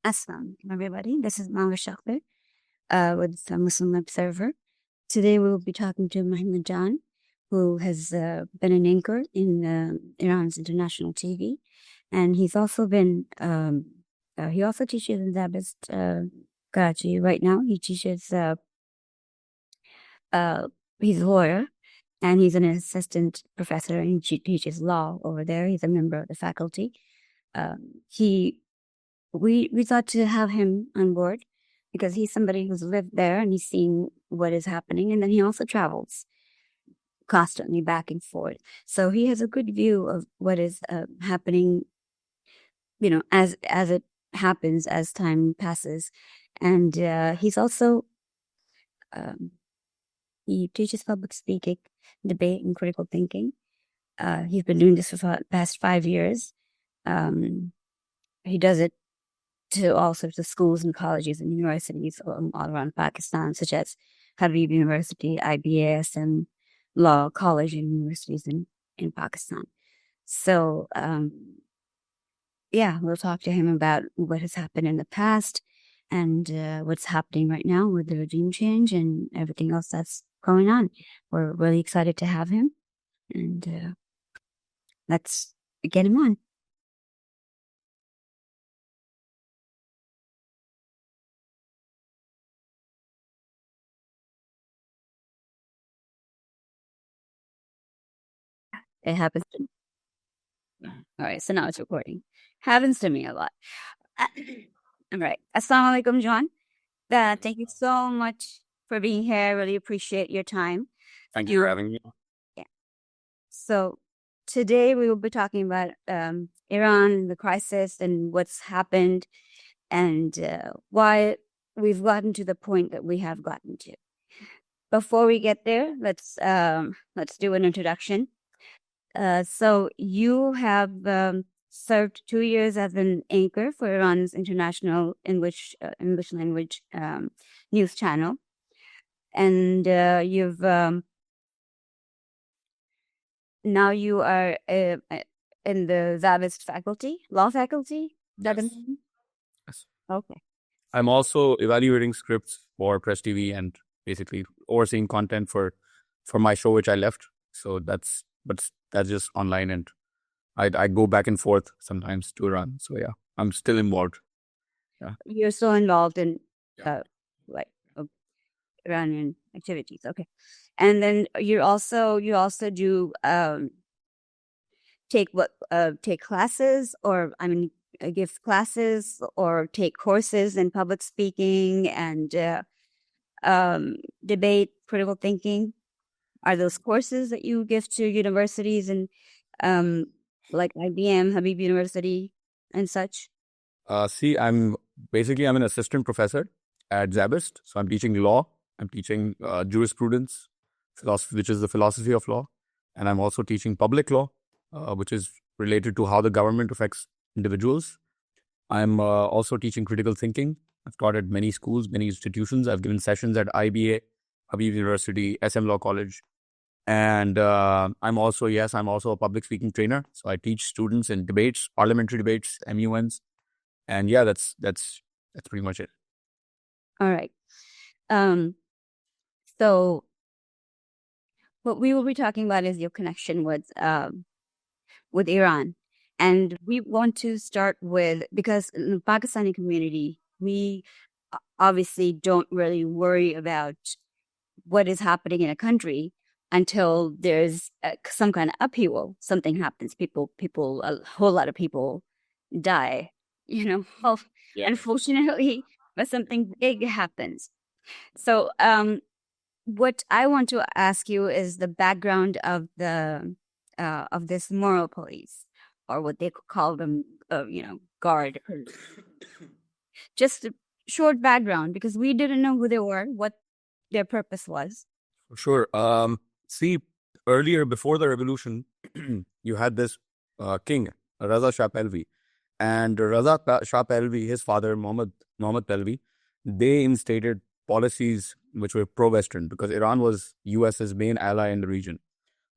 Assalamu alaikum, everybody. This is Mohammad Shakir with the Muslim Observer. Today we will be talking to Mohammad John, who has been an anchor in Iran's international TV, and he's also been he also teaches in Zabist Karachi right now. He teaches he's a lawyer, and he's an assistant professor, and he teaches law over there. He's a member of the faculty. We thought to have him on board because he's somebody who's lived there and he's seen what is happening, and then he also travels constantly back and forth. So he has a good view of what is happening, as it happens as time passes. And he's also he teaches public speaking, debate, and critical thinking. He's been doing this for the past 5 years. He does it to all sorts of schools and colleges and universities all around Pakistan, such as Habib University, IBS, and Law College and universities in Pakistan. So, we'll talk to him about what has happened in the past and what's happening right now with the regime change and everything else that's going on. We're really excited to have him, and let's get him on. It happens to me. All right, so now it's recording. Happens to me a lot. All right. Assalamu alaikum, John. Thank you so much for being here. I really appreciate your time. Thank you for having me. Yeah. So today we will be talking about Iran, the crisis, and what's happened, and why we've gotten to the point that we have gotten to. Before we get there, let's do an introduction. So you have served 2 years as an anchor for Iran's international English language news channel, and you've now you are in the Zabist law faculty. Yes. Okay. I'm also evaluating scripts for Press TV and basically overseeing content for my show, which I left. So that's just online, and I go back and forth sometimes to Iran. So yeah, I'm still involved. Yeah. You're still involved in Iranian activities. Okay. And then you also do take classes, or give classes or take courses in public speaking and debate, critical thinking. Are those courses that you give to universities and like IBM, Habib University, and such? I'm an assistant professor at Zabist. So I'm teaching law. I'm teaching jurisprudence, philosophy, which is the philosophy of law. And I'm also teaching public law, which is related to how the government affects individuals. I'm also teaching critical thinking. I've taught at many schools, many institutions. I've given sessions at IBA, Habib University, SM Law College. And I'm also a public speaking trainer. So I teach students in debates, parliamentary debates, MUNs. And yeah, that's pretty much it. All right. So what we will be talking about is your connection with Iran. And we want to start with, because in the Pakistani community, we obviously don't really worry about what is happening in a country until there's some kind of upheaval. Something happens. A whole lot of people die, unfortunately, but something big happens. So what I want to ask you is the background of of this moral police, or what they call them, guard. Just a short background, because we didn't know who they were, what their purpose was. Sure. Earlier, before the revolution, you had this king, Raza Shah Pahlavi. And Raza Shah Pahlavi, his father, Mohammad Pahlavi, they instated policies which were pro-Western, because Iran was US's main ally in the region.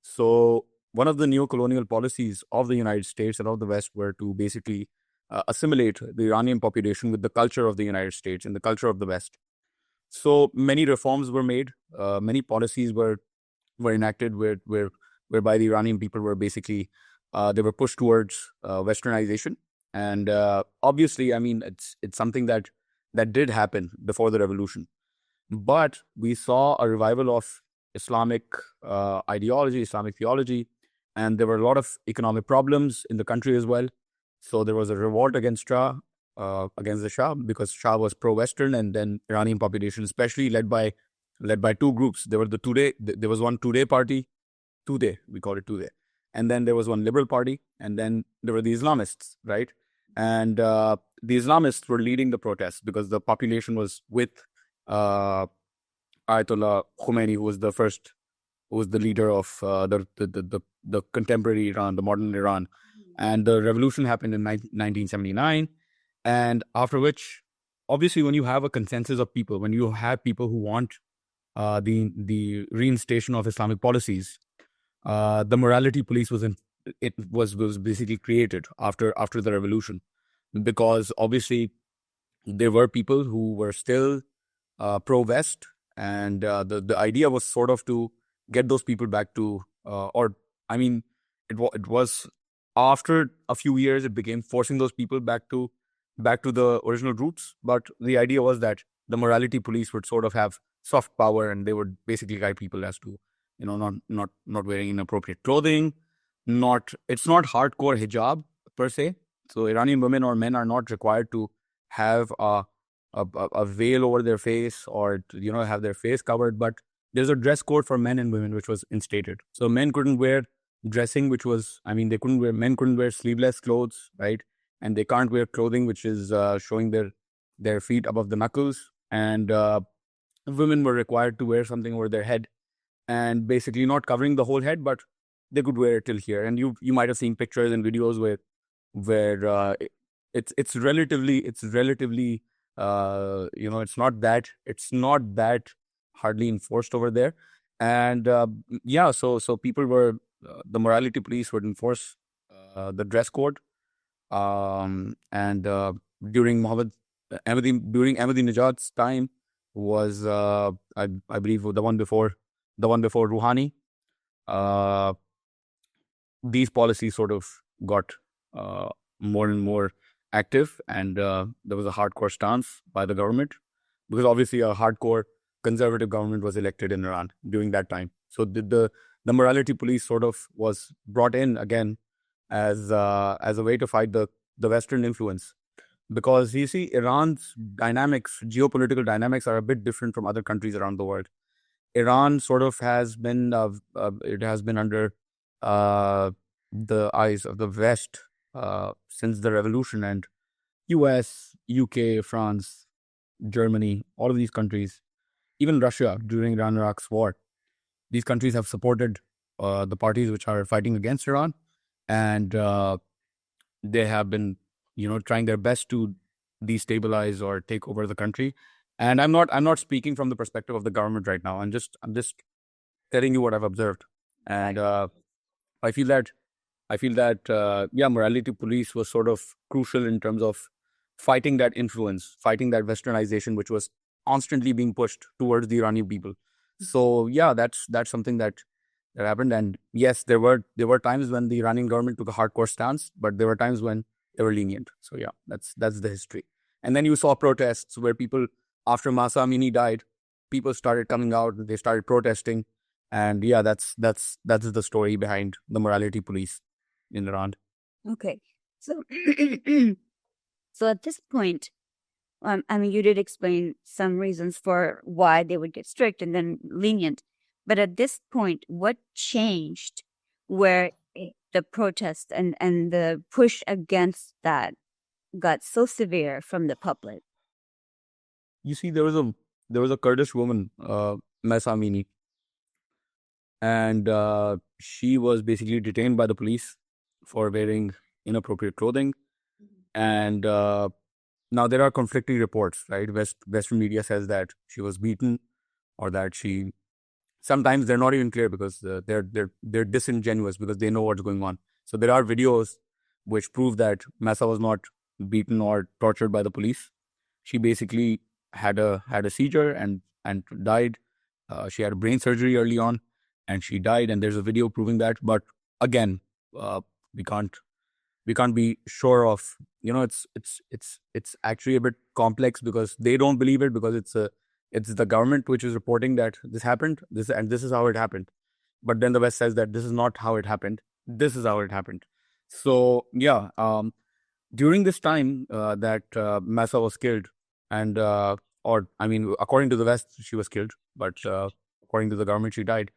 So one of the neo-colonial policies of the United States and of the West were to basically assimilate the Iranian population with the culture of the United States and the culture of the West. So many reforms were made, many policies were enacted whereby the Iranian people were basically they were pushed towards westernization. And obviously, I mean, it's something that did happen before the revolution. But we saw a revival of Islamic ideology, Islamic theology, and there were a lot of economic problems in the country as well. So there was a revolt against the Shah, because Shah was pro-Western, and then Iranian population, especially led by two groups. There was one Tudeh party, we call it Tudeh, and then there was one liberal party, and then there were the Islamists, right? And the Islamists were leading the protests because the population was with Ayatollah Khomeini, who was the leader of the contemporary Iran, the modern Iran. And the revolution happened in 1979. And after which, obviously, when you have a consensus of people, when you have people who want the reinstation of Islamic policies, the morality police was basically created after the revolution, because obviously there were people who were still pro-West, and the idea was sort of to get those people back to, it was after a few years it became forcing those people back to the original roots. But the idea was that the morality police would sort of have soft power, and they would basically guide people as to, not wearing inappropriate clothing. It's not hardcore hijab per se. So Iranian women or men are not required to have a veil over their face, or have their face covered, but there's a dress code for men and women which was instated. So men couldn't wear dressing, men couldn't wear sleeveless clothes, right? And they can't wear clothing which is showing their feet above the knuckles. And women were required to wear something over their head, and basically not covering the whole head, but they could wear it till here. And you might have seen pictures and videos where it's relatively it's not that hardly enforced over there. And so people were the morality police would enforce the dress code. And during Ahmadinejad's time was I believe the one before Rouhani. These policies sort of got more and more active, and there was a hardcore stance by the government, because obviously a hardcore conservative government was elected in Iran during that time. So the morality police sort of was brought in again as a way to fight the Western influence, because you see Iran's geopolitical dynamics are a bit different from other countries around the world. Iran sort of has been under the eyes of the West since the revolution, and US, UK, France, Germany, all of these countries, even Russia during Iran-Iraq's war, these countries have supported the parties which are fighting against Iran, and they have been, trying their best to destabilize or take over the country. And I'm not speaking from the perspective of the government right now. I'm just telling you what I've observed, and I feel that morality police was sort of crucial in terms of fighting that influence, fighting that westernization, which was constantly being pushed towards the Iranian people. So yeah, that's something that happened. And yes, there were times when the Iranian government took a hardcore stance, but there were times when they were lenient. So yeah, that's the history. And then you saw protests where people, after Mahsa Amini died, people started coming out, they started protesting. And yeah, that's the story behind the morality police in Iran. Okay. So so at this point, you did explain some reasons for why they would get strict and then lenient. But at this point, what changed where the protest and the push against that got so severe from the public? You see, there was a Kurdish woman, Mahsa Amini, and she was basically detained by the police for wearing inappropriate clothing. And now there are conflicting reports, right? Western media says that she was beaten, or that she. Sometimes they're not even clear, because they're disingenuous, because they know what's going on. So there are videos which prove that Mahsa was not beaten or tortured by the police. She basically had a seizure and died. She had a brain surgery early on, and she died. And there's a video proving that. But again, we can't be sure of. It's actually a bit complex because they don't believe it, because it's the government which is reporting that this happened, this is how it happened. But then the West says that this is not how it happened. This is how it happened. So yeah, during this time that Massa was killed, and or I mean, according to the West, she was killed, but according to the government, she died.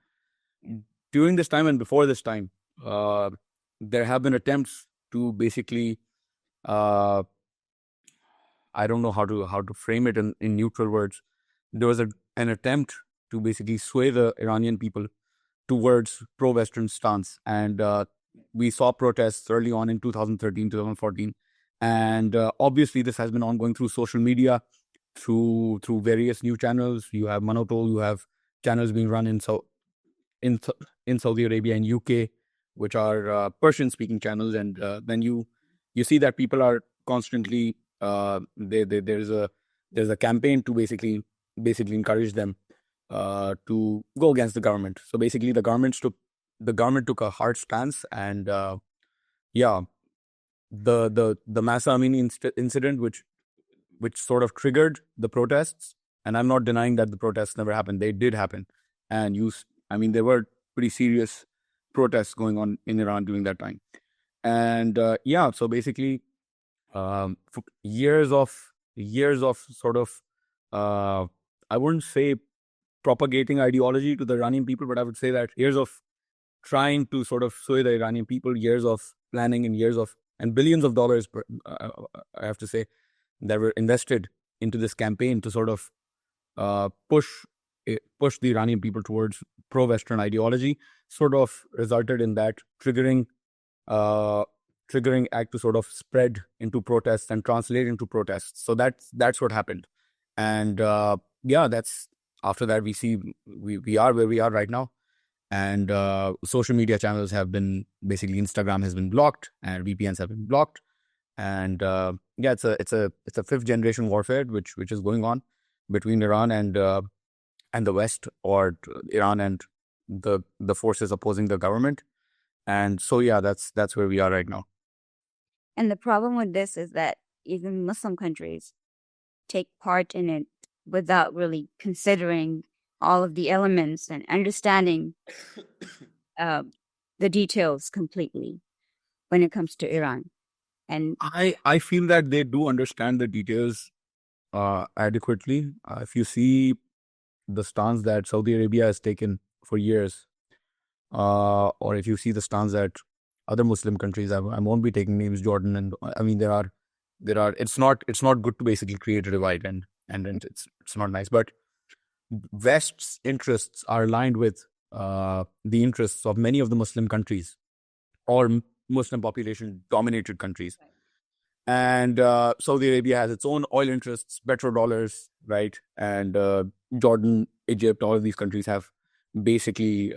During this time and before this time, there have been attempts to basically, uh, I don't know how to frame it in neutral words. There was an attempt to basically sway the Iranian people towards pro-Western stance. And we saw protests early on in 2013, 2014. And obviously, this has been ongoing through social media, through various news channels. You have Monotol, you have channels being run in Saudi Arabia and UK, which are Persian-speaking channels. And then you see that people are constantly, there's a campaign to basically encourage them to go against the government. So basically, the government took a hard stance, and yeah, the Massa Amini incident, which sort of triggered the protests. And I'm not denying that the protests never happened; they did happen, and there were pretty serious protests going on in Iran during that time. And yeah, so basically, years of sort of, I wouldn't say propagating ideology to the Iranian people, but I would say that years of trying to sort of sway the Iranian people, years of planning, and billions of dollars, I have to say, that were invested into this campaign to sort of push the Iranian people towards pro-Western ideology, sort of resulted in that triggering act to sort of spread into protests and translate into protests. So that's what happened. And yeah, that's after that we are where we are right now. And social media channels have been, basically Instagram has been blocked and VPNs have been blocked. And yeah, it's a fifth generation warfare which is going on between Iran and the West, or Iran and the forces opposing the government. And so yeah, that's where we are right now. And the problem with this is that even Muslim countries take part in it without really considering all of the elements and understanding the details completely when it comes to Iran. And I feel that they do understand the details adequately. If you see the stance that Saudi Arabia has taken for years, or if you see the stance that other Muslim countries, I won't be taking names, Jordan, and I mean there are. It's not good to basically create a divide, and it's not nice. But West's interests are aligned with the interests of many of the Muslim countries, or Muslim population dominated countries. And Saudi Arabia has its own oil interests, petrodollars, right? And Jordan, Egypt, all of these countries have basically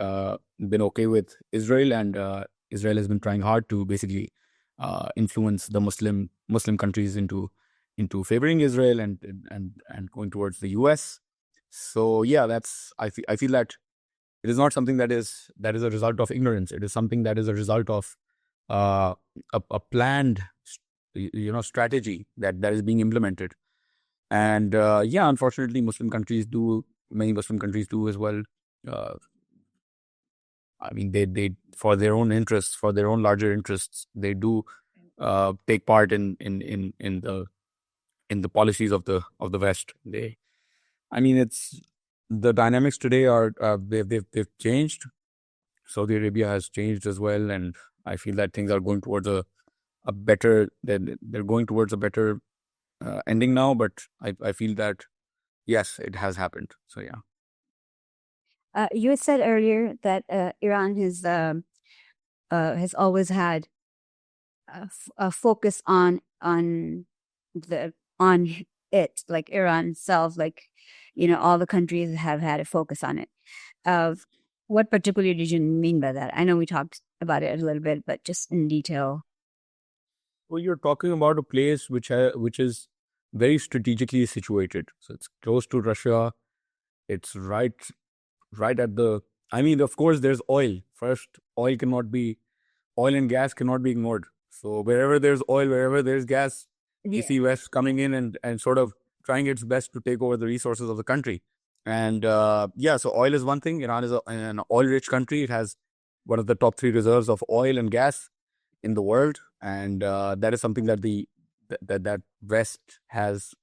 been okay with Israel, and Israel has been trying hard to basically influence the Muslim countries into favoring Israel and going towards the US. So yeah, I feel that it is not something that is a result of ignorance. It is something that is a result of a planned strategy that is being implemented. And yeah, unfortunately, many Muslim countries do as well. I mean, they for their own interests, for their own larger interests, they do take part in the policies of the West. It's the dynamics today are they've changed. Saudi Arabia has changed as well, and I feel that things are going towards a better. They're going towards a better ending now. But I feel that yes, it has happened. So yeah. You had said earlier that Iran has always had a focus on it, like Iran itself, like all the countries have had a focus on it. What particularly did you mean by that? I know we talked about it a little bit, but just in detail. Well, you're talking about a place which is very strategically situated. So it's close to Russia. It's right at the. I mean, of course, there's oil. First, oil and gas cannot be ignored. So wherever there's oil, wherever there's gas, you see West coming in and sort of trying its best to take over the resources of the country. And so oil is one thing. Iran is an oil-rich country. It has one of the top three reserves of oil and gas in the world, and that is something that that West has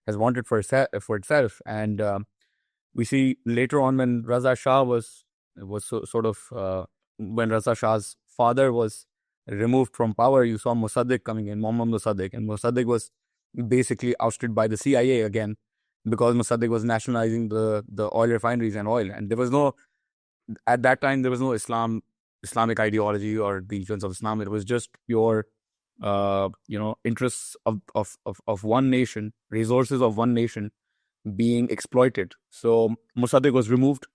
wanted for itself. And we see later on when Raza Shah when Raza Shah's father was removed from power, you saw Mossadegh coming in, Mohammad Mossadegh, and Mossadegh was basically ousted by the CIA again because Mossadegh was nationalizing the oil refineries and oil, and at that time there was no Islamic ideology or the influence of Islam. It was just pure interests of one nation, resources of one nation being exploited. So Mossadegh was removed,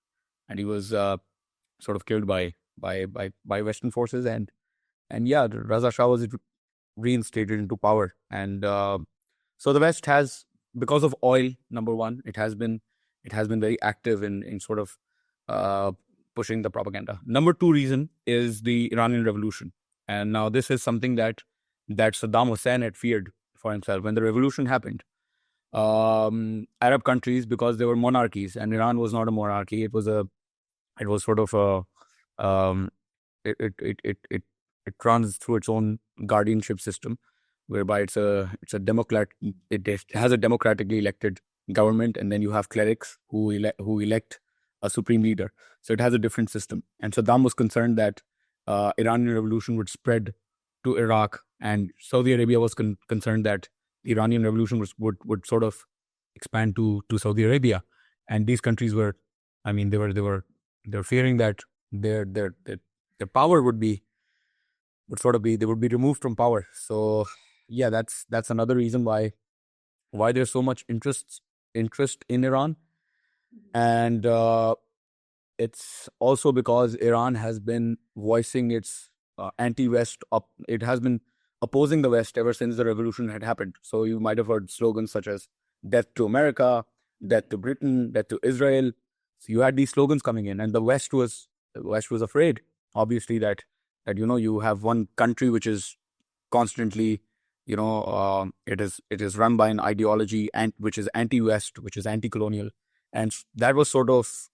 and he was sort of killed by Western forces, and Raza Shah was reinstated into power. And so the West has, because of oil, number one, it has been very active in sort of pushing the propaganda. Number two reason is the Iranian Revolution, and now this is something that Saddam Hussein had feared for himself when the revolution happened. Arab countries, because they were monarchies, and Iran was not a monarchy. It was sort of it runs through its own guardianship system, whereby it has a democratically elected government, and then you have clerics who elect a supreme leader. So it has a different system. And Saddam was concerned that Iranian revolution would spread to Iraq, and Saudi Arabia was concerned that the Iranian revolution would sort of expand to Saudi Arabia. And these countries were, I mean, they were fearing that their power would be removed from power. So yeah, that's another reason why there's so much interest in Iran. And it's also because Iran has been voicing its anti-West it has been opposing the West ever since the revolution had happened. So you might have heard slogans such as "Death to America," "Death to Britain," "Death to Israel." So you had these slogans coming in, and the West was afraid, obviously, that you have one country which is constantly, it is run by an ideology and which is anti-West, which is anti-colonial, and that was sort of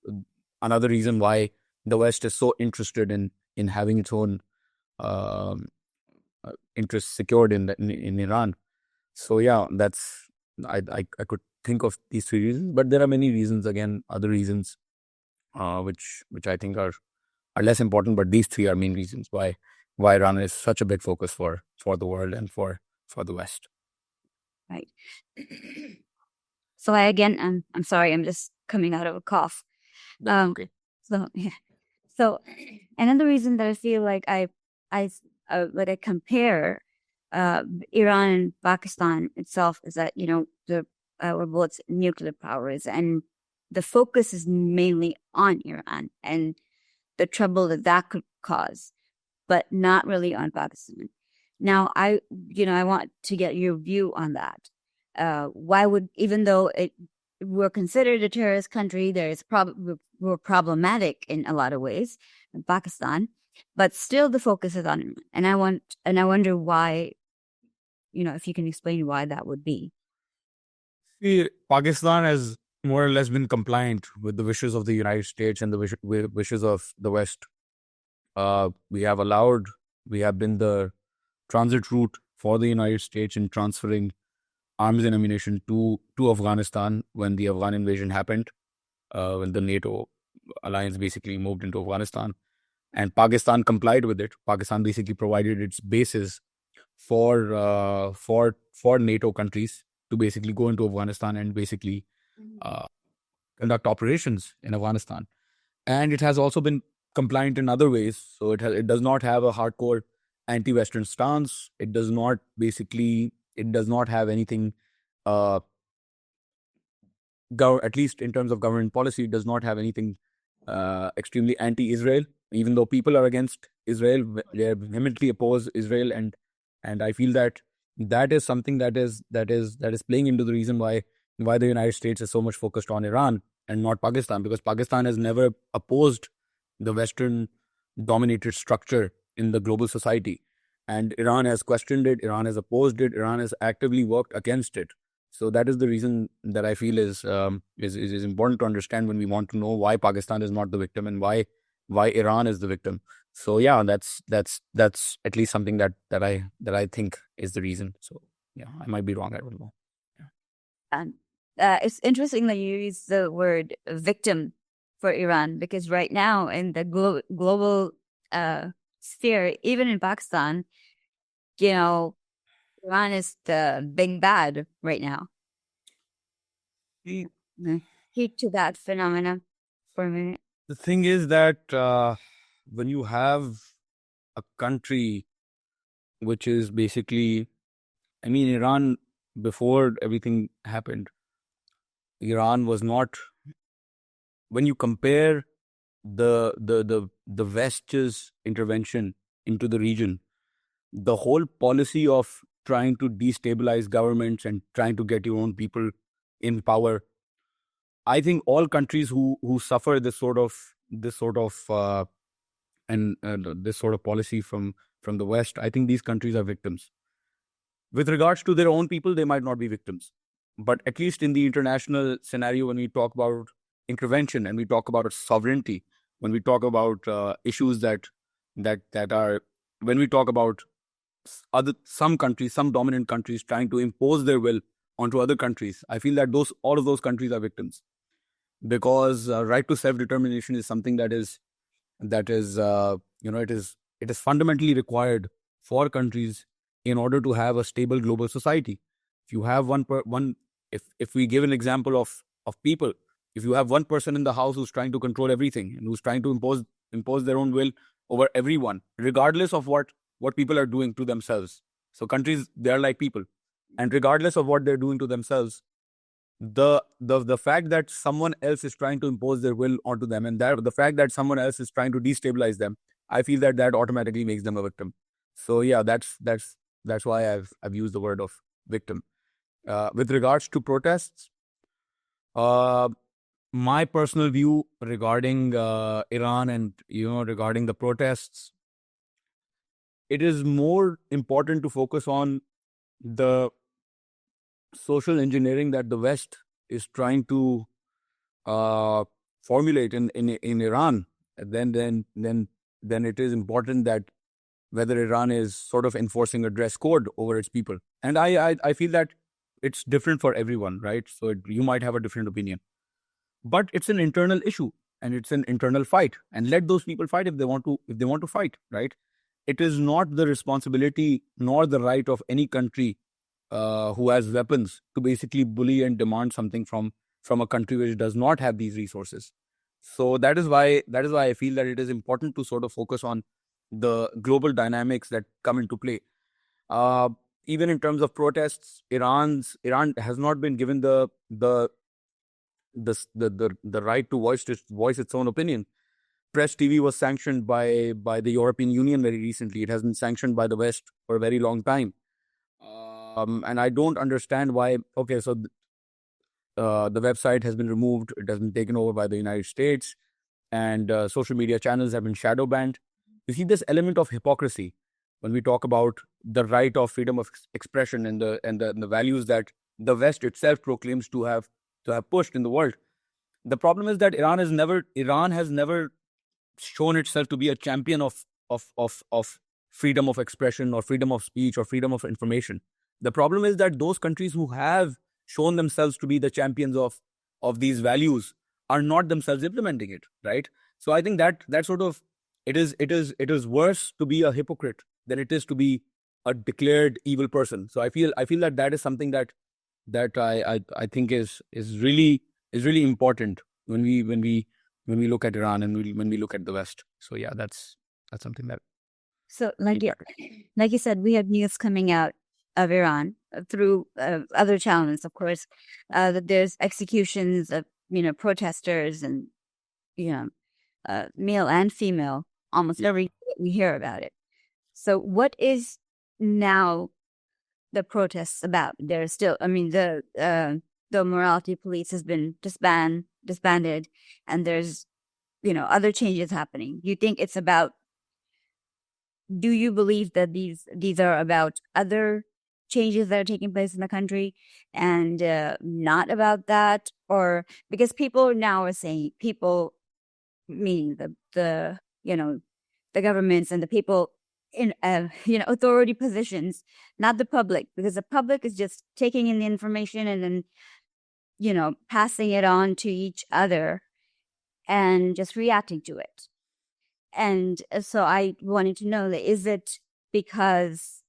another reason why the West is so interested in having its own interests secured in Iran. So yeah, I could think of these three reasons, but there are many reasons, again, other reasons, which I think are less important, but these three are main reasons why Iran is such a big focus for the world and for the West. Right. So I'm sorry, I'm just coming out of a cough. Okay. So another reason that I feel like I compare Iran and Pakistan itself is that we're both nuclear powers, and the focus is mainly on Iran and the trouble that could cause, but not really on Pakistan. Now, I want to get your view on that. Why would, even though we're considered a terrorist country, we're problematic in a lot of ways in Pakistan, but still the focus is on Iran. And I wonder why, if you can explain why that would be. See, Pakistan has more or less been compliant with the wishes of the United States and the wishes of the West. We have been the transit route for the United States in transferring arms and ammunition to Afghanistan when the Afghan invasion happened, when the NATO alliance basically moved into Afghanistan, and Pakistan complied with it. Pakistan basically provided its bases for NATO countries to basically go into Afghanistan and basically conduct operations in Afghanistan. And it has also been compliant in other ways. So it does not have a hardcore anti-Western stance. It does not have anything, at least in terms of government policy, it does not have anything extremely anti-Israel. Even though people are against Israel, they vehemently oppose Israel, and I feel that that is something that is playing into the reason why the United States is so much focused on Iran and not Pakistan, because Pakistan has never opposed the Western dominated structure in the global society, and Iran has questioned it, Iran has opposed it, Iran has actively worked against it. So that is the reason that I feel is important to understand when we want to know why Pakistan is not the victim and why Iran is the victim. So yeah, that's at least something that I think is the reason. So yeah, I might be wrong. I don't know. And it's interesting that you use the word victim for Iran, because right now in the global sphere, even in Pakistan, you know, Iran is the big bad right now. Heat to that phenomena for a minute. The thing is that when you have a country which is basically, I mean, Iran, before everything happened, Iran was not, when you compare the West's intervention into the region, the whole policy of trying to destabilize governments and trying to get your own people in power, I think all countries who suffer this sort of this sort of policy from the West, I think these countries are victims. With regards to their own people, they might not be victims, but at least in the international scenario, when we talk about intervention and we talk about sovereignty, when we talk about issues that are, when we talk about some countries, some dominant countries trying to impose their will onto other countries, I feel that all of those countries are victims, because right to self-determination is something that is it is fundamentally required for countries in order to have a stable global society. If you have if we give an example of people, if you have one person in the house who's trying to control everything and who's trying to impose their own will over everyone, regardless of what people are doing to themselves. So countries, they are like people, and regardless of what they're doing to themselves, the fact that someone else is trying to impose their will onto them, and that the fact that someone else is trying to destabilize them, I feel that automatically makes them a victim. So yeah, that's why I've used the word of victim. With regards to protests, my personal view regarding Iran and regarding the protests, it is more important to focus on the social engineering that the West is trying to formulate in Iran. Then it is important that whether Iran is sort of enforcing a dress code over its people. And I feel that it's different for everyone, right? So you might have a different opinion, but it's an internal issue and it's an internal fight. And let those people fight if they want to fight, right? It is not the responsibility nor the right of any country who has weapons to basically bully and demand something from a country which does not have these resources. So that is why I feel that it is important to sort of focus on the global dynamics that come into play. Even in terms of protests, Iran has not been given the right to voice its own opinion. Press TV was sanctioned by the European Union very recently. It has been sanctioned by the West for a very long time. And I don't understand why. Okay, so the website has been removed. It has been taken over by the United States, and social media channels have been shadow banned. You see this element of hypocrisy when we talk about the right of freedom of expression and the values that the West itself proclaims to have pushed in the world. The problem is that Iran has never shown itself to be a champion of freedom of expression or freedom of speech or freedom of information. The problem is that those countries who have shown themselves to be the champions of these values are not themselves implementing it, right? So I think that sort of it is worse to be a hypocrite than it is to be a declared evil person. So I feel that is something that I think is really important when we look at Iran and when we look at the West. So yeah, that's something that. So like you said, we have news coming out of Iran through other channels, of course, that there's executions of protesters and male and female almost every day we hear about it. So what is now the protests about? There's still, I mean, the morality police has been disbanded, and there's, other changes happening. You think it's about, do you believe that these are about other changes that are taking place in the country and not about that? Or because people now are saying, people meaning the governments and the people in authority positions, not the public, because the public is just taking in the information and then passing it on to each other and just reacting to it. And so I wanted to know that, is it because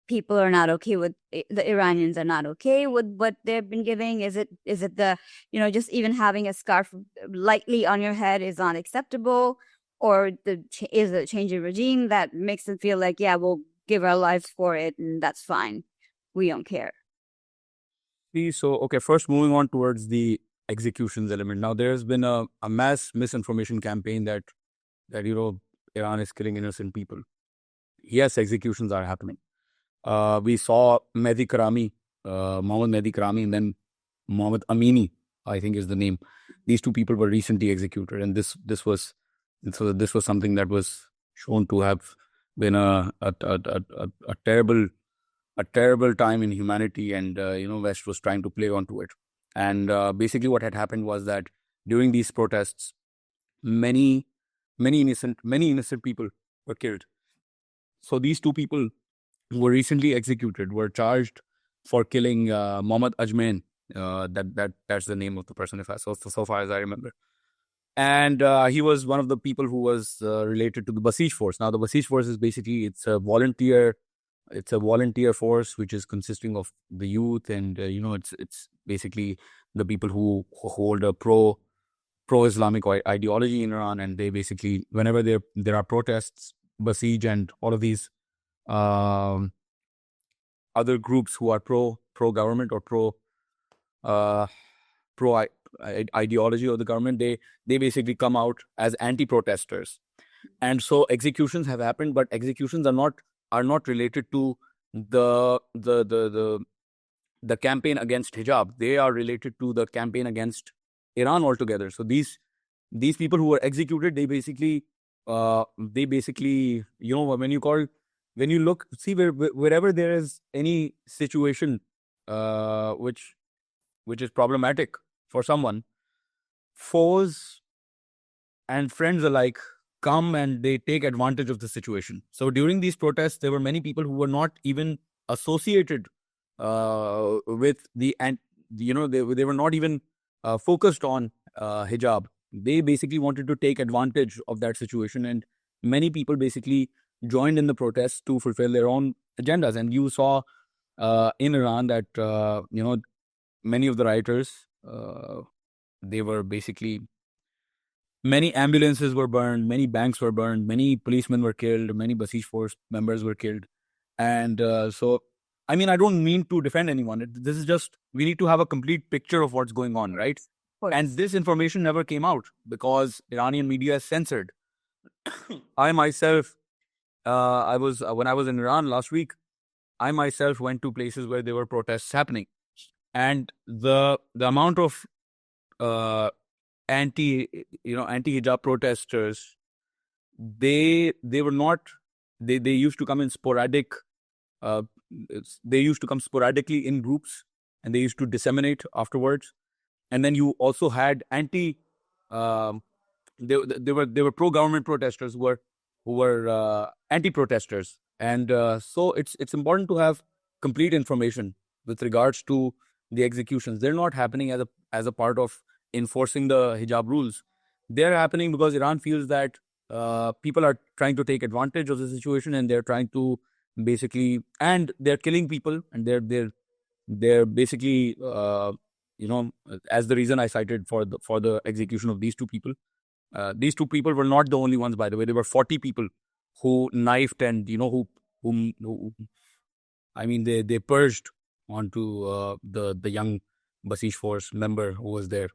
people are not okay with, the Iranians are not okay with what they've been giving? Is it the, just even having a scarf lightly on your head is not acceptable? Or is it a change of regime that makes them feel like, yeah, we'll give our lives for it and that's fine, we don't care? So, okay, first moving on towards the executions element. Now, there's been a mass misinformation campaign that Iran is killing innocent people. Yes, executions are happening. We saw Mehdi Karami, Mohammad Mehdi Karami, and then Mohammad Amini, I think is the name. These two people were recently executed, and this was something that was shown to have been a terrible time in humanity, and West was trying to play onto it. And basically, what had happened was that during these protests, many innocent people were killed. So these two people who were recently executed were charged for killing Mohammad Ajmain. That's the name of the person, so far as I remember. And he was one of the people who was related to the Basij force. Now, the Basij force is basically, it's a volunteer force which is consisting of the youth, and it's basically the people who hold a pro-Islamic ideology in Iran, and they basically, whenever there are protests, Basij and all of these other groups who are pro-government or pro ideology of the government, they basically come out as anti-protesters. And so executions have happened, but executions are not related to the campaign against hijab. They are related to the campaign against Iran altogether. So these people who were executed, they basically when you look, see, wherever there is any situation which is problematic for someone, foes and friends alike come and they take advantage of the situation. So during these protests, there were many people who were not even associated with they were not even focused on hijab. They basically wanted to take advantage of that situation, and many people basically joined in the protests to fulfill their own agendas. And you saw in Iran that many of the rioters, they were basically, many ambulances were burned, many banks were burned, many policemen were killed, many Basij force members were killed. And so, I mean, I don't mean to defend anyone. This is just, we need to have a complete picture of what's going on, right? And this information never came out because Iranian media is censored. I myself, when I was in Iran last week, I myself went to places where there were protests happening. And the amount of anti-hijab protesters, they were not, they used to come in sporadic, they used to come sporadically in groups, and they used to disseminate afterwards. And then you also had there were pro-government protesters who were anti-protesters. And so it's important to have complete information with regards to the executions. They're not happening as a part of enforcing the hijab rules. They're happening because Iran feels that people are trying to take advantage of the situation, and they're trying to basically, and they're killing people, and they're basically as the reason I cited for the execution of these two people. These two people were not the only ones, by the way. There were 40 people who knifed and who I mean, they purged onto the young Basij force member who was there.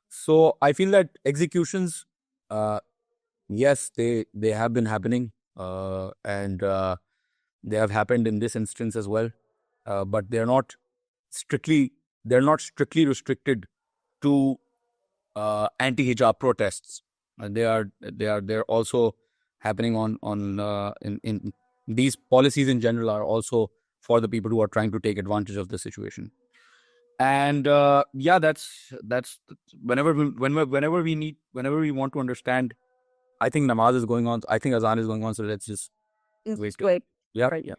So I feel that executions, yes, they have been happening, and they have happened in this instance as well. but they're not strictly restricted to anti-hijab protests. And they're also happening in these policies in general are also for the people who are trying to take advantage of the situation. And that's whenever we want to understand. I think namaz is going on. I think azan is going on. So let's just wait. Wait. Yeah, right. Yeah.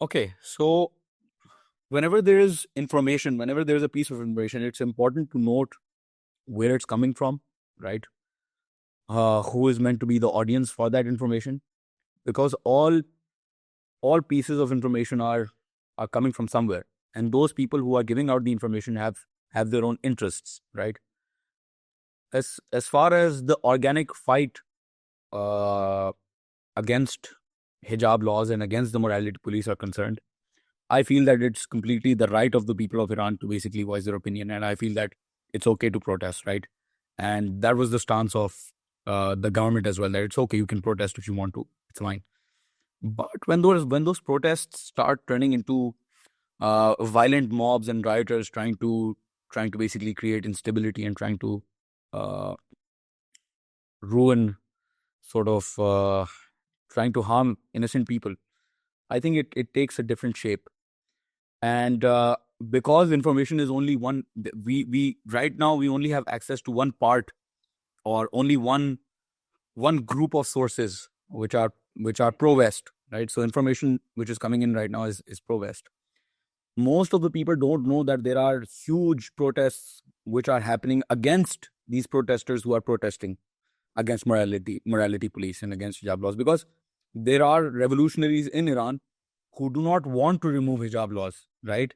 Okay, so whenever there is information, whenever there is a piece of information, it's important to note where it's coming from, right? Who is meant to be the audience for that information? Because all pieces of information are coming from somewhere, and those people who are giving out the information have their own interests, right? As far as the organic fight uh, against hijab laws and against the morality police are concerned, I feel that it's completely the right of the people of Iran to basically voice their opinion, and I feel that it's okay to protest, right? And that was the stance of the government as well, that it's okay, you can protest if you want to, it's fine. But when those protests start turning into violent mobs and rioters trying to basically create instability and trying to uh, ruin, sort of trying to harm innocent people, I think it takes a different shape. And because information is only one, we right now we only have access to one part, or only one group of sources which are pro-West, right? So information which is coming in right now is pro-West. Most of the people don't know that there are huge protests which are happening against these protesters who are protesting against morality police and against hijab laws, because there are revolutionaries in Iran who do not want to remove hijab laws, right?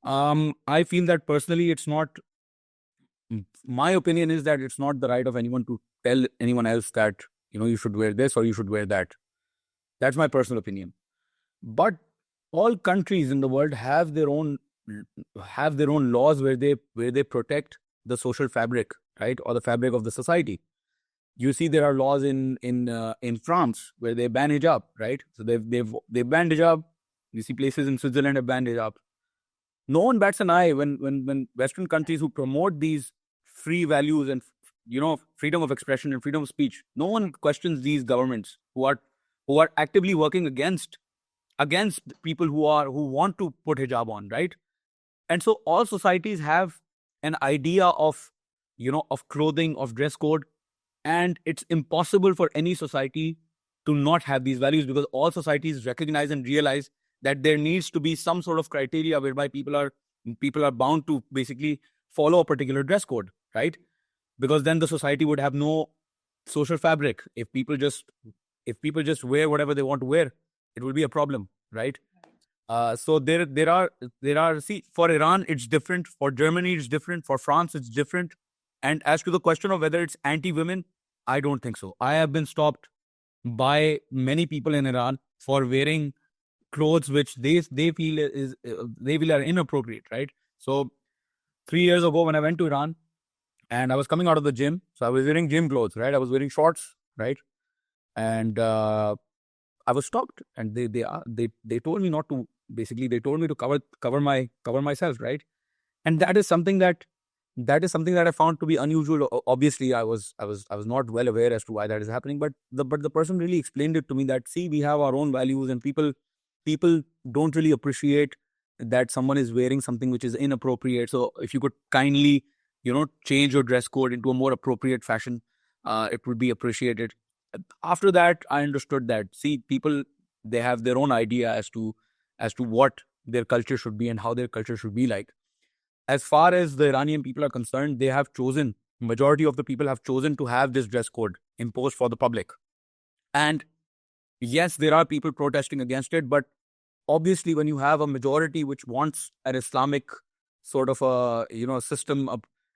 I feel that personally, it's not. My opinion is that it's not the right of anyone to tell anyone else that you should wear this or you should wear that. That's my personal opinion. But all countries in the world have their own laws where they protect the social fabric, right, or the fabric of the society. You see, there are laws in France where they ban hijab, right? So they've banned hijab. You see places in Switzerland have banned hijab. No one bats an eye when Western countries who promote these free values and freedom of expression and freedom of speech. No one questions these governments who are actively working against people who want to put hijab on, right? And so all societies have an idea of of clothing, of dress code, and it's impossible for any society to not have these values, because all societies recognize and realize that there needs to be some sort of criteria whereby people are bound to basically follow a particular dress code, right? Because then the society would have no social fabric. If people just wear whatever they want to wear, it will be a problem, right? So there are see, for Iran it's different, for Germany it's different, for France it's different. And as to the question of whether it's anti-women, I don't think so. I have been stopped by many people in Iran for wearing clothes which they feel are inappropriate, right? So 3 years ago when I went to Iran and I was coming out of the gym, so I was wearing gym clothes, right? I was wearing shorts, right? And I was stopped, and they told me not to. Basically, they told me to cover myself, right? And that is something that I found to be unusual. Obviously, I was not well aware as to why that is happening, but the person really explained it to me that, see, we have our own values, and people don't really appreciate that someone is wearing something which is inappropriate. So if you could kindly change your dress code into a more appropriate fashion, it would be appreciated. After that, I understood that, see, people, they have their own idea as to what their culture should be and how their culture should be like. As far as the Iranian people are concerned, majority of the people have chosen to have this dress code imposed for the public. And yes, there are people protesting against it, but obviously when you have a majority which wants an Islamic sort of a system,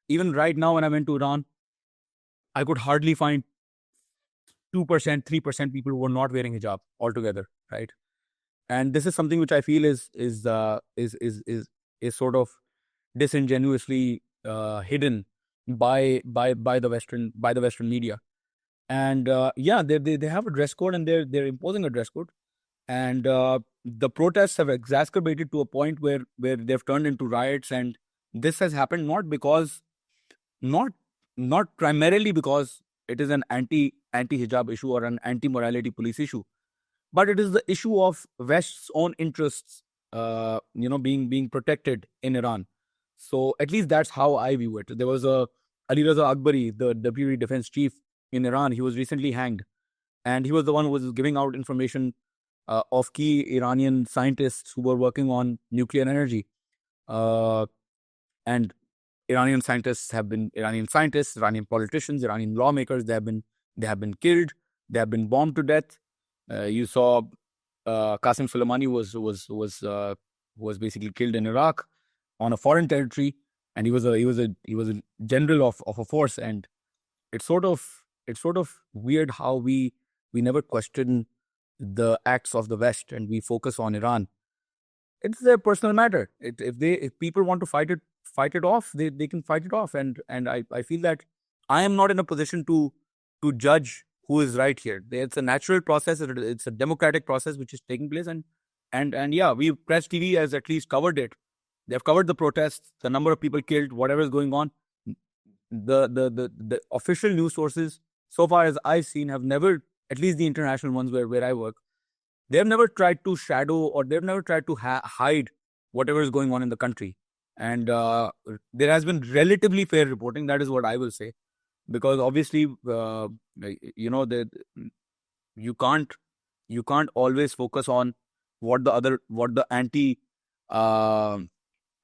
even right now when I went to Iran, I could hardly find 2%, 3% people who were not wearing hijab altogether, right? And this is something which I feel is sort of disingenuously hidden by the Western media. And they have a dress code, and they're imposing a dress code, and the protests have exacerbated to a point where they've turned into riots. And this has happened not not primarily because it is an anti-hijab issue or an anti-morality police issue, but it is the issue of West's own interests, being protected in Iran. So at least that's how I view it. There was Ali Raza Akbari, the deputy defense chief in Iran. He was recently hanged, and he was the one who was giving out information of key Iranian scientists who were working on nuclear energy. And Iranian scientists, Iranian politicians, Iranian lawmakers. They have been killed. They have been bombed to death. You saw Qasem Soleimani was basically killed in Iraq on a foreign territory, and he was a general of a force. And it's sort of weird how we never question the acts of the West, and we focus on Iran. It's their personal matter. If people want to fight it off, they can fight it off. And I feel that I am not in a position to judge who is right here. It's a natural process. It's a democratic process which is taking place. And yeah, Press TV has at least covered it. They've covered the protests, the number of people killed, whatever is going on. The official news sources, so far as I've seen, have never, at least the international ones where I work, they've never tried to shadow, or they've never tried to hide whatever is going on in the country. And there has been relatively fair reporting. That is what I will say, because obviously, you can't always focus on what the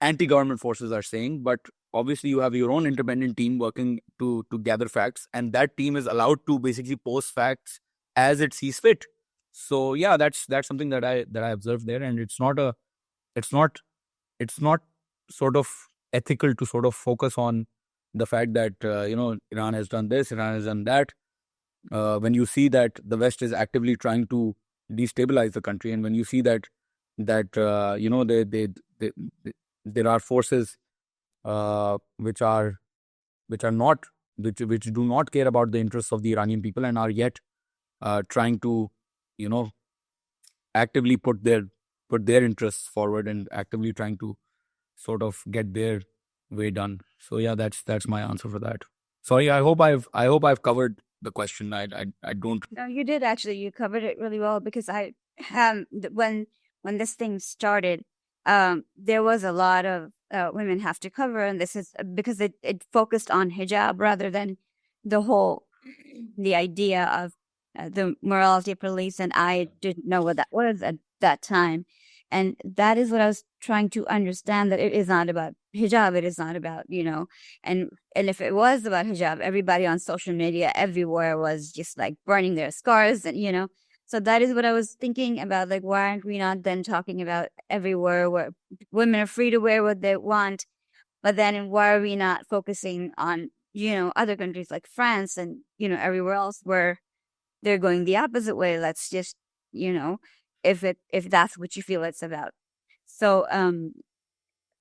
anti-government forces are saying, but obviously you have your own independent team working to gather facts, and that team is allowed to basically post facts as it sees fit. So yeah, that's something that I observed there. And it's not sort of ethical to sort of focus on the fact that Iran has done this, Iran has done that, when you see that the West is actively trying to destabilize the country, and when you see that there are forces which do not care about the interests of the Iranian people, and are yet trying to actively put their interests forward, and actively trying to sort of get their way done. So yeah, that's my answer for that. Sorry, I hope I've covered the question. I don't. No, you did actually. You covered it really well, because I when this thing started, there was a lot of women have to cover, and this is because it focused on hijab rather than the idea of the morality police, and I didn't know what that was at that time. And that is what I was trying to understand, that it is not about hijab. It is not about, and if it was about hijab, everybody on social media everywhere was just like burning their scars, and, so that is what I was thinking about. Like, why aren't we not then talking about everywhere where women are free to wear what they want? But then why are we not focusing on, other countries like France and, everywhere else where they're going the opposite way? Let's just, if that's what you feel it's about. So,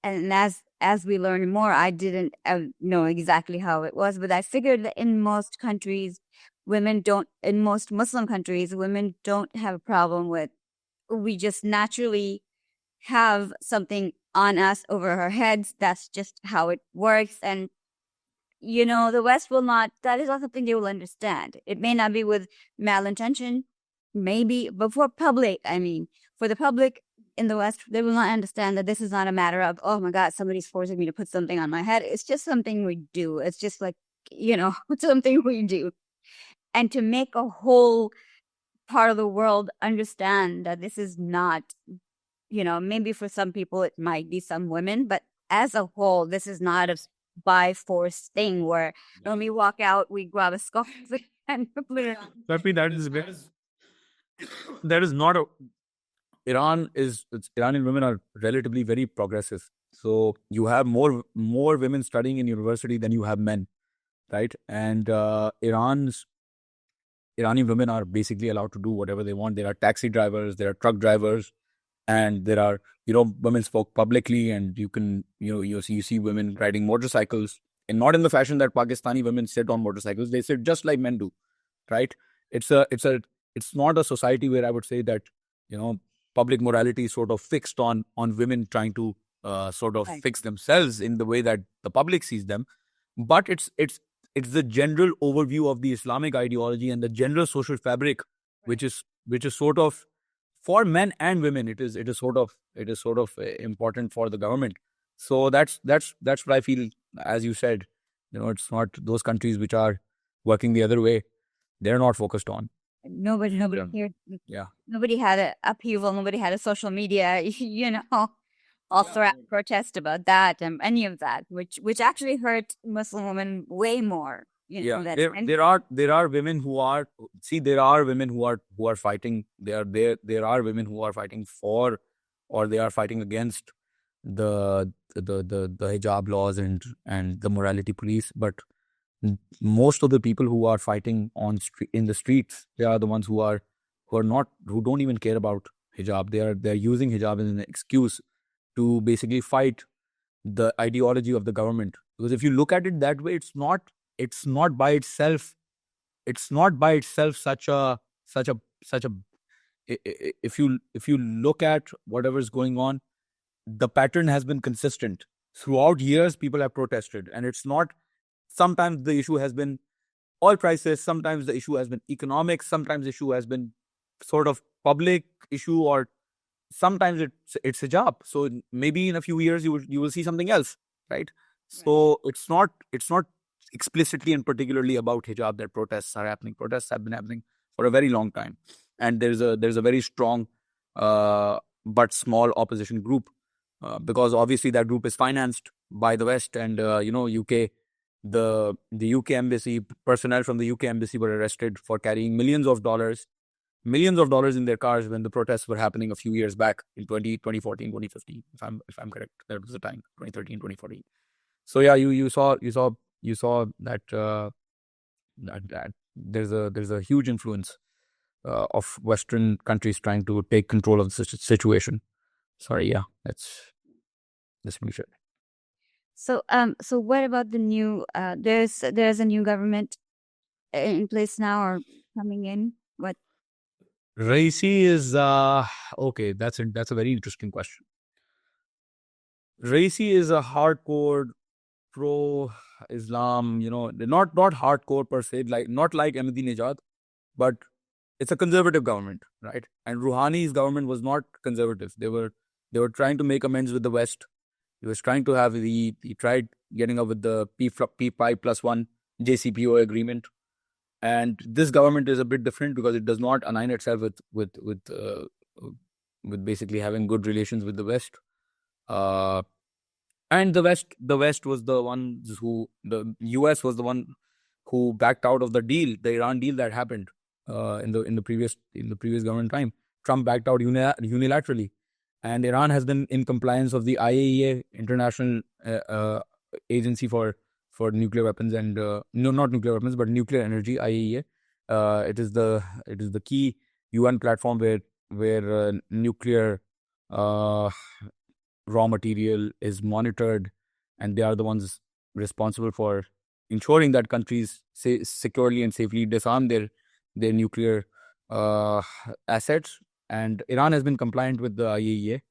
and as we learn more, I didn't know exactly how it was, but I figured that in most countries, in most Muslim countries, women don't have a problem with, we just naturally have something on us over our heads. That's just how it works. And, the West that is not something they will understand. It may not be with malintention, maybe, but for the public in the West, they will not understand that this is not a matter of, oh my God, somebody's forcing me to put something on my head. It's just something we do. It's just like, something we do. And to make a whole part of the world understand that this is not, maybe for some people it might be some women, but as a whole, this is not a by force thing where when we walk out, we grab a scarf and put it on. That is not a. Iranian women are relatively very progressive. So you have more women studying in university than you have men, right? And Iran's Iranian women are basically allowed to do whatever they want. There are taxi drivers, there are truck drivers, and there are, women spoke publicly, and you can, you see women riding motorcycles, and not in the fashion that Pakistani women sit on motorcycles. They sit just like men do, right? It's not a society where I would say that, public morality is sort of fixed on women trying to sort of fix themselves in the way that the public sees them. But it's the general overview of the Islamic ideology and the general social fabric, which is sort of, for men and women, it is sort of important for the government. So that's what I feel. As you said, it's not those countries which are working the other way. They're not focused on. Nobody Yeah. here. Yeah. Nobody had an upheaval. Nobody had a social media, all throughout protest about that and any of that, which actually hurt Muslim women way more. There are women who are, there are women who are fighting. There are women who are fighting for, or they are fighting against the hijab laws and the morality police. But most of the people who are fighting in the streets, they are the ones who don't even care about hijab. They're using hijab as an excuse to basically fight the ideology of the government. Because if you look at it that way, it's not by itself such a if you look at whatever's going on, the pattern has been consistent throughout years. People have protested, and it's not, sometimes the issue has been oil prices, sometimes the issue has been economics, sometimes the issue has been sort of public issue, or sometimes it's hijab. So maybe in a few years you will see something else, right? So it's not explicitly and particularly about hijab that protests are happening. Protests have been happening for a very long time, and there's a very strong but small opposition group, because obviously that group is financed by the West, and UK. The UK embassy personnel from the UK embassy were arrested for carrying millions of dollars in their cars when the protests were happening a few years back in 2014, 2015, if I'm correct. That was the time, 2013, 2014. So yeah, you saw that that there's a huge influence of Western countries trying to take control of the situation. Sorry, yeah, that's what we should. So what about the new? There's a new government in place now or coming in. What? Raisi is okay. That's a very interesting question. Raisi is a hardcore pro-Islam, not hardcore per se, not like Ahmadinejad, but it's a conservative government, right? And Rouhani's government was not conservative. They were trying to make amends with the West. He was trying to have he tried getting up with the P5+1 JCPOA agreement. And this government is a bit different because it does not align itself with basically having good relations with the West. And the West was the ones the US was the one who backed out of the Iran deal that happened in the previous government time. Trump backed out unilaterally, and Iran has been in compliance of the IAEA, International Agency for Nuclear Weapons and no, not nuclear weapons, but nuclear energy, IAEA. It is the key UN platform where nuclear raw material is monitored, and they are the ones responsible for ensuring that countries securely and safely disarm their nuclear assets. And Iran has been compliant with the IAEA,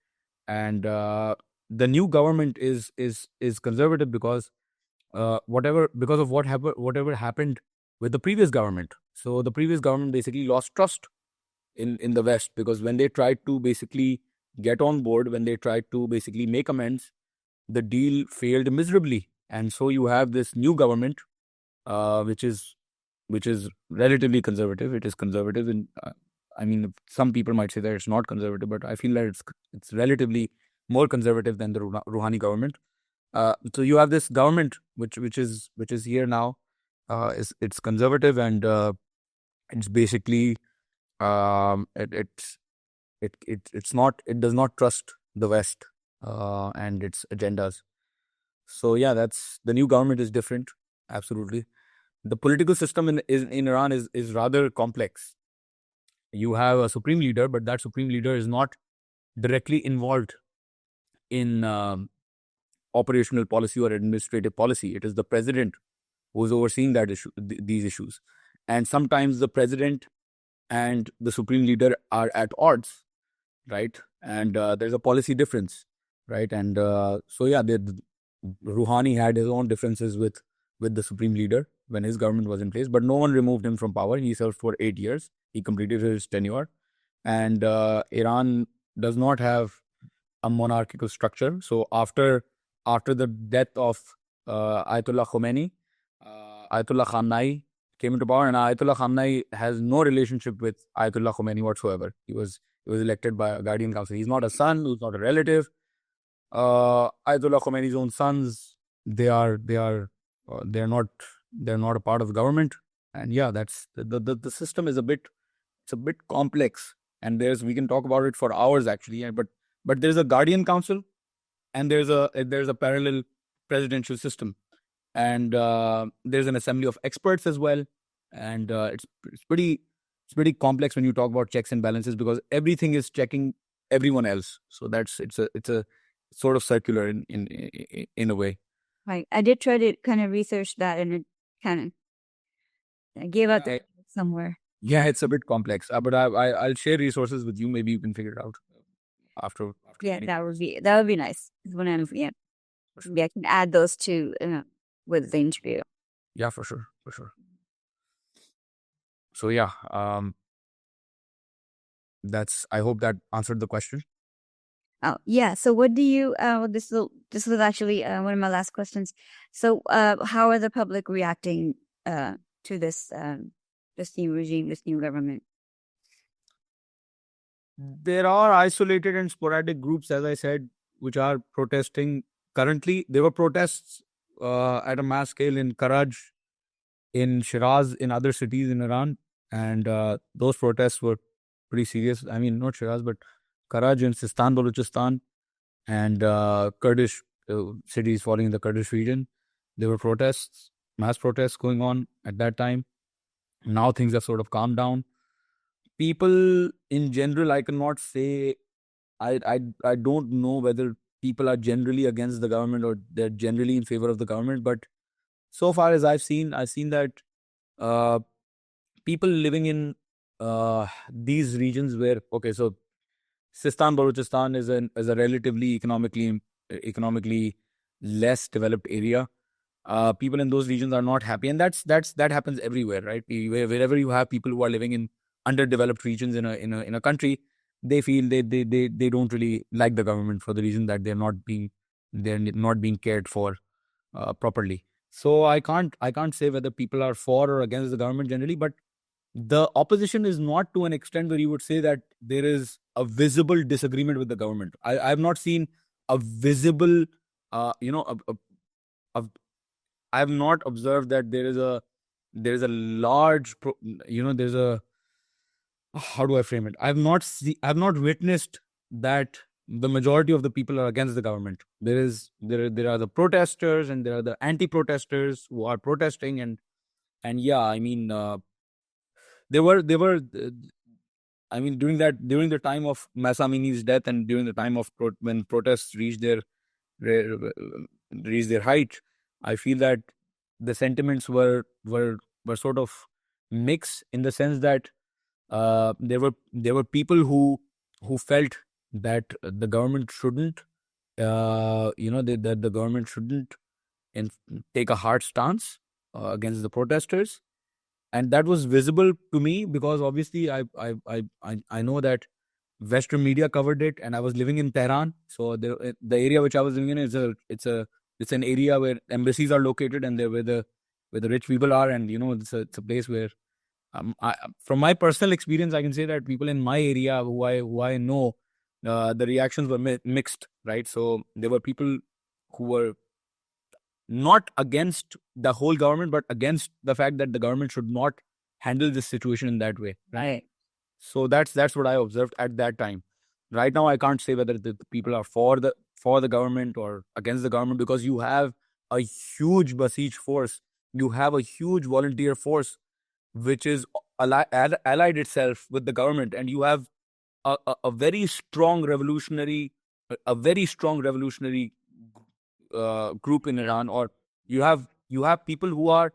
and the new government is conservative because of whatever happened with the previous government. So the previous government basically lost trust in the West, because when they tried to basically get on board, when they tried to basically make amends, the deal failed miserably. And so you have this new government, which is relatively conservative. It is conservative, and I mean, some people might say that it's not conservative, but I feel that it's relatively more conservative than the Rouhani government. So you have this government which is here now. It's conservative, and it's basically it does not trust the West and its agendas. So yeah, that's the new government is different, absolutely. the political system in Iran is rather complex. You have a supreme leader, but that supreme leader is not directly involved in operational policy or administrative policy. It is the president who is overseeing that issue, these issues. And sometimes the president and the supreme leader are at odds, right? And there's a policy difference, right? And so yeah, Rouhani had his own differences with the supreme leader when his government was in place, but no one removed him from power. He served for 8 years. He completed his tenure, and Iran does not have a monarchical structure. So after the death of Ayatollah Khomeini, Ayatollah Khamenei came into power, and Ayatollah Khamenei has no relationship with Ayatollah Khomeini whatsoever. He was elected by a guardian council. He's not a son. He's not a relative. Ayatollah Khomeini's own sons, they're not a part of the government. And yeah, that's the system is a bit complex, and we can talk about it for hours actually. But there's a guardian council, and there's a parallel presidential system, and there's an assembly of experts as well, and it's pretty complex when you talk about checks and balances, because everything is checking everyone else. So it's a sort of circular in a way. Right. I did try to kind of research that, and it kind of gave up somewhere. Yeah, it's a bit complex, but I'll share resources with you. Maybe you can figure it out after. Yeah, that would be nice. When I can add those two with the interview. Yeah, for sure. So yeah, I hope that answered the question. Oh yeah. So what do you? This was actually one of my last questions. So how are the public reacting to this new regime, this new government? There are isolated and sporadic groups, as I said, which are protesting. Currently, there were protests at a mass scale in Karaj, in Shiraz, in other cities in Iran, and those protests were pretty serious. I mean, not Shiraz, but Karaj in Sistan, Balochistan, and Kurdish cities falling in the Kurdish region. There were mass protests going on at that time. Now things have sort of calmed down. People in general, I cannot say, I don't know whether people are generally against the government or they're generally in favor of the government. But so far as I've seen that people living in these regions where, okay, so Sistan Balochistan is a relatively economically less developed area. People in those regions are not happy, and that happens everywhere, right? Wherever you have people who are living in underdeveloped regions in a country, they feel they don't really like the government for the reason that they're not being cared for properly. So I can't say whether people are for or against the government generally, but the opposition is not to an extent where you would say that there is a visible disagreement with the government. I have not seen a visible, I have not observed that there is a large, how do I frame it? I have not witnessed that the majority of the people are against the government. There are the protesters, and there are the anti-protesters who are protesting, and yeah, I mean, there were I mean, during the time of Mahsa Amini's death, and during the time of when protests reached their height, I feel that the sentiments were sort of mixed, in the sense that there were people who felt that the government shouldn't that the government shouldn't take a hard stance against the protesters. And that was visible to me, because obviously I know that Western media covered it, and I was living in Tehran. So the area which I was living in it's an area where embassies are located, and where the rich people are, and it's a place where from my personal experience, I can say that people in my area who I know, the reactions were mixed, right? So there were people who were not against the whole government, but against the fact that the government should not handle this situation in that way, right? So that's what I observed at that time. Right now, I can't say whether the people are for the government or against the government, because you have a huge Basij force you have a huge volunteer force which is allied itself with the government, and you have a very strong revolutionary, a very strong revolutionary group in Iran, or you have people who are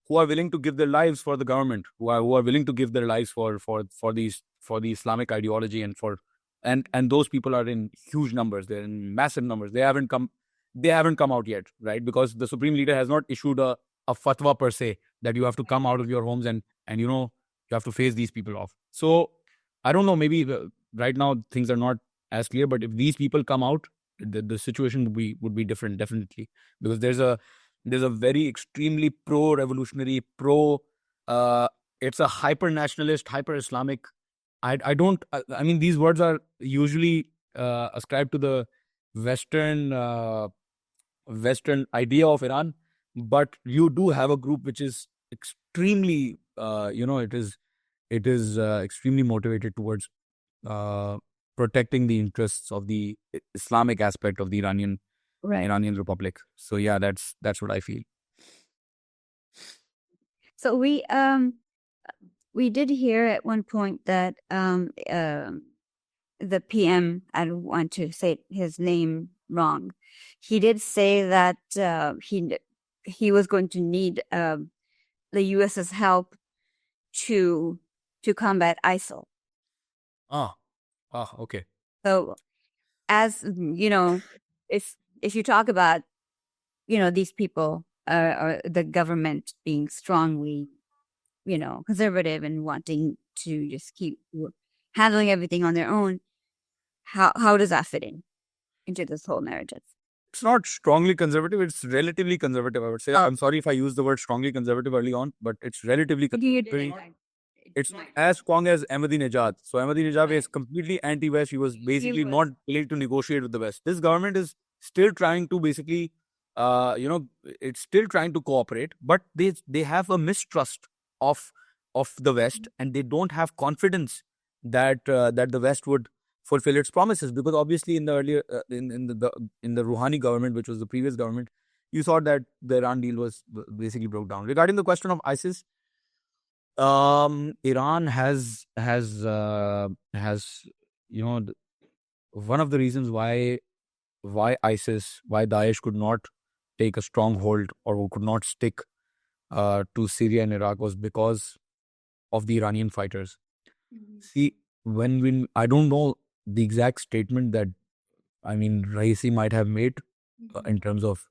willing to give their lives for the government, who are willing to give their lives for the Islamic ideology, and those people are in huge numbers. They're in massive numbers. They haven't come out yet, right? Because the supreme leader has not issued a fatwa per se that you have to come out of your homes and you have to face these people off. So I don't know, maybe right now things are not as clear, but if these people come out, the situation would be different, definitely, because there's a very extremely pro-revolutionary, it's a hyper-nationalist, hyper-Islamic. I don't. I mean, these words are usually ascribed to the Western idea of Iran, but you do have a group which is extremely, it is extremely motivated towards uh, protecting the interests of the Islamic aspect of the Iranian Republic. So yeah, that's what I feel. So we did hear at one point that the PM, I don't want to say his name wrong, he did say that he was going to need the US's help to combat ISIL. Okay. So, as you know, if you talk about these people or the government being strongly conservative and wanting to just keep handling everything on their own, how does that fit into this whole narrative? It's not strongly conservative. It's relatively conservative, I would say. Oh. I'm sorry if I used the word strongly conservative early on, but it's relatively conservative. It's not as strong as Ahmadinejad. So Ahmadinejad is completely anti-West. He was basically not willing to negotiate with the West. This government is still trying to basically, it's still trying to cooperate, but they have a mistrust of the West, and they don't have confidence that the West would fulfill its promises, because obviously in the earlier in the Rouhani government, which was the previous government, you saw that the Iran deal was basically broke down. Regarding the question of ISIS, Iran has one of the reasons why ISIS, why Daesh could not take a stronghold or could not stick to Syria and Iraq was because of the Iranian fighters. See, when I don't know the exact statement that Raisi might have made in terms of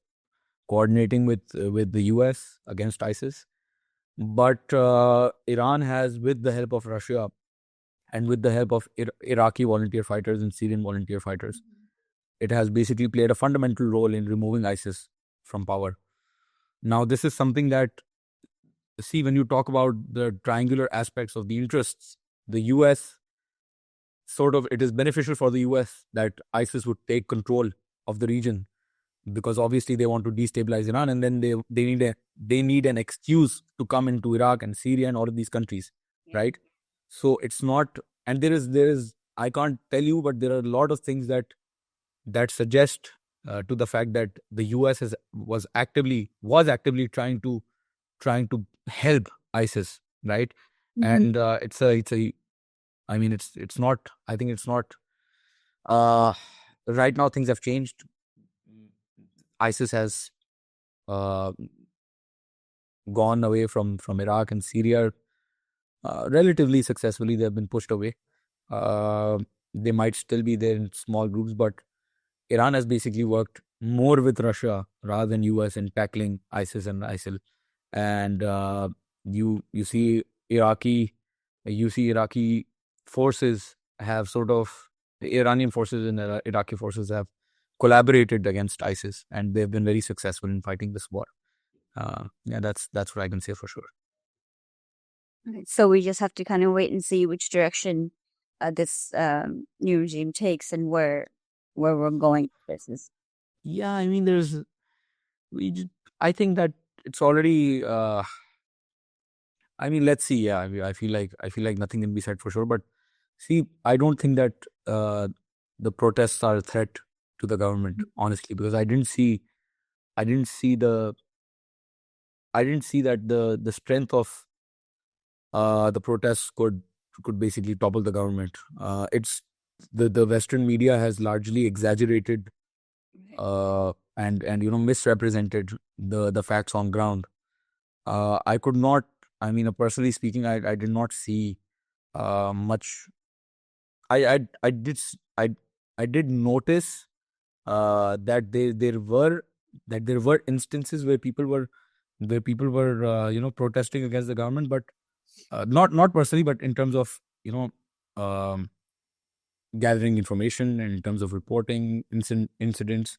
coordinating with the US against ISIS, but Iran has, with the help of Russia and with the help of Iraqi volunteer fighters and Syrian volunteer fighters, it has basically played a fundamental role in removing ISIS from power. Now, this is something that, see, when you talk about the triangular aspects of the interests, the US, it is beneficial for the US that ISIS would take control of the region, because obviously they want to destabilize Iran, and then they need an excuse to come into Iraq and Syria and all of these countries, right? So it's not, and there is I can't tell you, but there are a lot of things that suggest to the fact that the US was actively trying to help ISIS, right? And it's not. I think it's not. Right now, things have changed. ISIS has gone away from Iraq and Syria relatively successfully. They have been pushed away. They might still be there in small groups, but Iran has basically worked more with Russia rather than US in tackling ISIS and ISIL. And you see Iraqi forces have the Iranian forces and the Iraqi forces have collaborated against ISIS, and they've been very successful in fighting this war. That's what I can say for sure. So we just have to kind of wait and see which direction this new regime takes and where we're going with this. Yeah, I mean, I think that it's already. Let's see. Yeah, I feel like nothing can be said for sure. But see, I don't think that the protests are a threat to the government, honestly, because I didn't see the I didn't see that the strength of the protests could basically topple the government. It's the Western media has largely exaggerated and misrepresented the facts on ground. I could not. I mean, personally speaking, I did not see much. I did I did notice that there were instances where people were protesting against the government, but not personally, but in terms of um, gathering information and in terms of reporting incidents.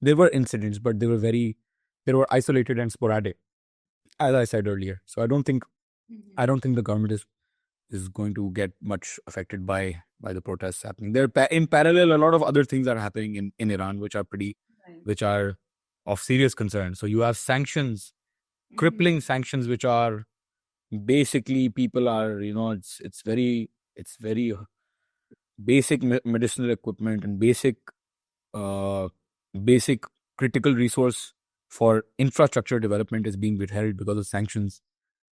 There were incidents, but they were isolated and sporadic, as I said earlier. So I don't think the government is going to get much affected by the protests happening. In parallel, a lot of other things are happening in Iran, which are which are of serious concern. So you have sanctions, crippling sanctions, which are basically people are it's very basic medicinal equipment and uh, basic critical resource for infrastructure development is being withheld because of sanctions,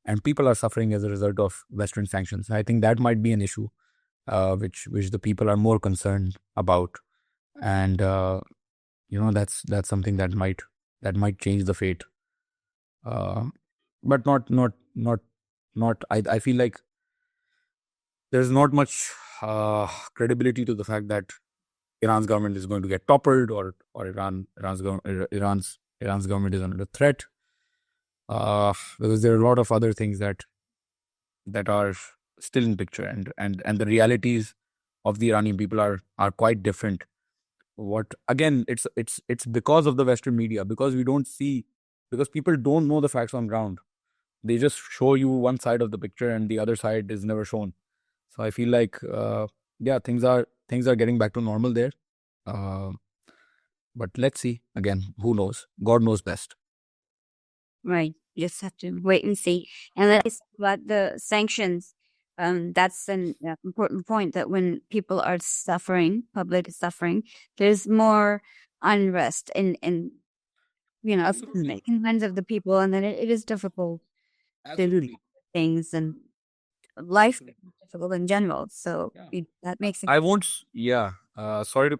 and people are suffering as a result of Western sanctions. I think that might be an issue which the people are more concerned about, and that's something that might change the fate. But not. I feel like there's not much credibility to the fact that Iran's government is going to get toppled, or Iran's government is under threat, because there are a lot of other things that are still in picture, and the realities of the Iranian people are quite different. What again? It's because of the Western media, because because people don't know the facts on ground. They just show you one side of the picture, and the other side is never shown. So I feel like yeah, things are getting back to normal there. Uh, but let's see. Again, who knows? God knows best. Right. Just have to wait and see. And let's talk about the sanctions. That's an important point, that when people are suffering, public is suffering, there's more unrest in Absolutely. in minds of the people, and then it is difficult to do Absolutely. things, and life is Absolutely. difficult in general. So Yeah. that makes it I won't. Yeah. Sorry to.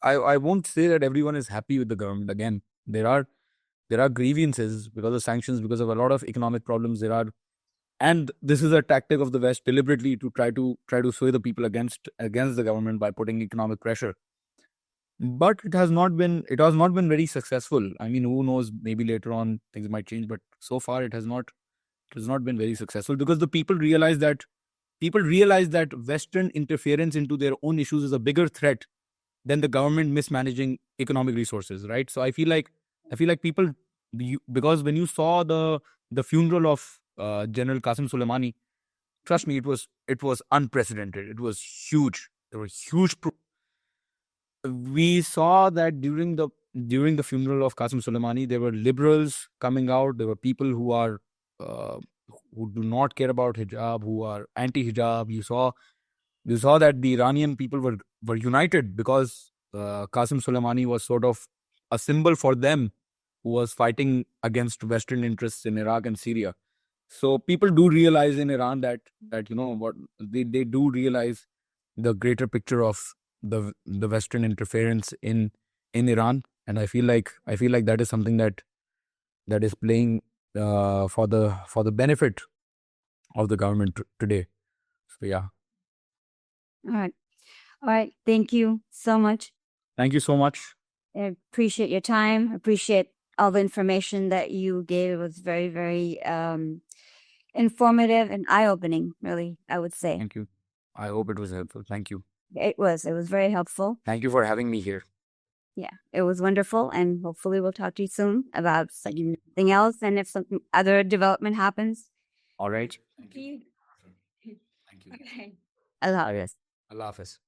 I won't say that everyone is happy with the government. Again, there are grievances because of sanctions, because of a lot of economic problems. And this is a tactic of the West deliberately to try to sway the people against the government by putting economic pressure. But it has not been very successful. I mean, who knows? Maybe later on things might change, but so far it has not been very successful, because the people realize that Western interference into their own issues is a bigger threat than the government mismanaging economic resources, right? So I feel like people, because when you saw the funeral of General Qasim Soleimani, trust me, it was unprecedented. It was huge. There were we saw that during the funeral of Qasim Soleimani, there were liberals coming out. There were people uh, who do not care about hijab, who are anti-hijab. You saw that the Iranian people were united, because Qasim Soleimani was sort of a symbol for them, who was fighting against Western interests in Iraq and Syria. So people do realize in Iran that what they do realize the greater picture of the Western interference in Iran, and I feel like that is something that is playing for the benefit of the government today. So yeah, all right. All right. Thank you so much. thank you so much. I appreciate your time. Appreciate all the information that you gave. It was very, very informative and eye-opening, really, I would say. Thank you. I hope it was helpful. Thank you. It was very helpful. Thank you for having me here. Yeah, it was wonderful, and hopefully we'll talk to you soon about something else, and if something other development happens. All right. Thank you. Thank you. Okay. Allah Hafiz. Allah Hafiz.